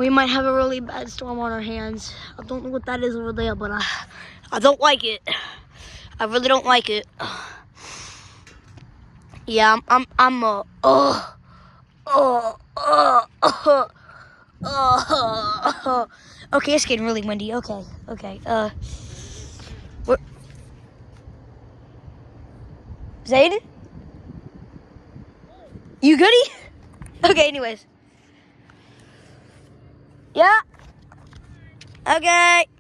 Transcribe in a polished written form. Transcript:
We might have a really bad storm on our hands. I don't know what that is over there, but I don't like it. I really don't like it. Yeah, Okay, it's getting really windy. Okay. Zayden? You goody? Okay, anyways. Yeah. Okay.